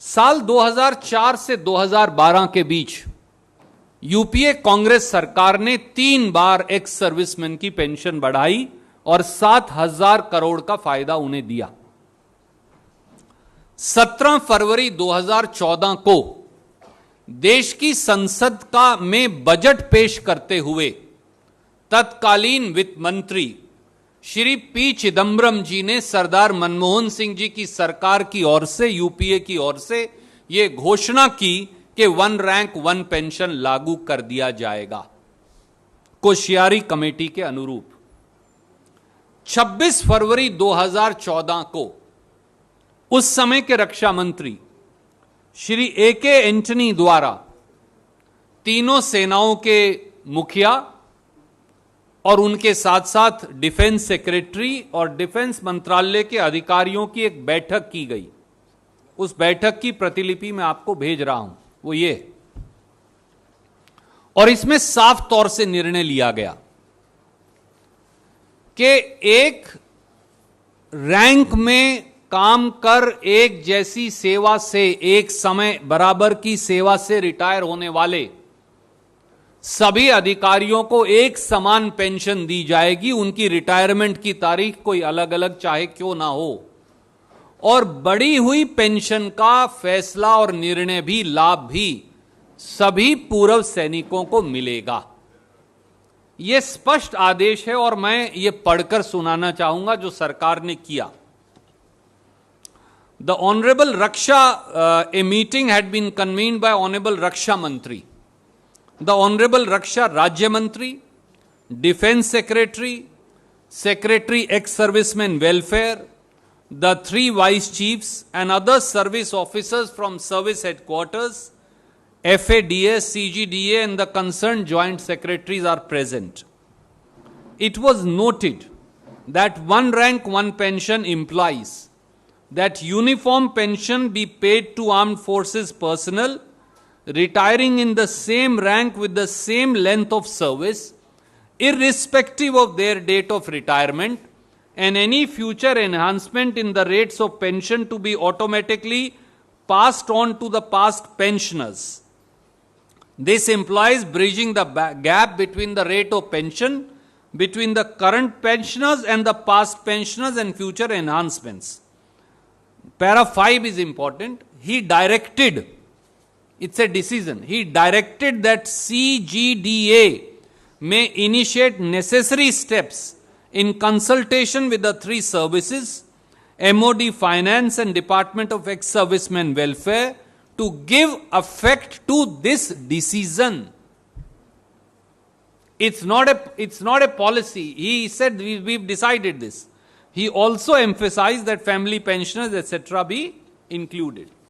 साल 2004 से 2012 के बीच यूपीए कांग्रेस सरकार ने 3 बार एक्स सर्विसमैन की पेंशन बढ़ाई और 7,000 करोड़ का फायदा उन्हें दिया। 17 फरवरी 2014 को देश की संसद का में बजट पेश करते हुए तत्कालीन वित्त मंत्री श्री पी चिदम्बरम जी ने सरदार मनमोहन सिंह जी की सरकार की ओर से, यूपीए की ओर से यह घोषणा की कि 1 रैंक 1 पेंशन लागू कर दिया जाएगा कोश्यारी कमेटी के अनुरूप। 26 फरवरी 2014 को उस समय के रक्षा मंत्री श्री AK एंटनी द्वारा तीनों सेनाओं के मुखिया और उनके साथ साथ डिफेंस सेक्रेटरी और डिफेंस मंत्रालय के अधिकारियों की एक बैठक की गई। उस बैठक की प्रतिलिपि मैं आपको भेज रहा हूं, वो ये, और इसमें साफ तौर से निर्णय लिया गया कि एक रैंक में काम कर एक जैसी सेवा से, एक समय बराबर की सेवा से रिटायर होने वाले सभी अधिकारियों को एक समान पेंशन दी जाएगी। उनकी रिटायरमेंट की तारीख कोई अलग अलग चाहे क्यों ना हो, और बढ़ी हुई पेंशन का फैसला और निर्णय भी, लाभ भी सभी पूर्व सैनिकों को मिलेगा। यह स्पष्ट आदेश है और मैं ये पढ़कर सुनाना चाहूंगा जो सरकार ने किया। The honourable Raksha, a meeting had been convened by honourable Raksha Mantri, the Honorable Raksha Rajya Mantri, Defense Secretary, Secretary Ex-Servicemen Welfare, the 3 Vice Chiefs and other service officers from service headquarters, FADS, CGDA and the concerned joint secretaries are present. It was noted that 1 rank 1 pension implies that uniform pension be paid to armed forces personnel retiring in the same rank with the same length of service, irrespective of their date of retirement, and any future enhancement in the rates of pension to be automatically passed on to the past pensioners. This implies bridging the gap between the rate of pension between the current pensioners and the past pensioners and future enhancements. Para 5 is important. He directed, it's a decision, he directed that CGDA may initiate necessary steps in consultation with the 3 services, MOD Finance and Department of Ex-Servicemen Welfare, to give effect to this decision. It's not a policy. He said we've decided this. He also emphasized that family pensioners etc. be included.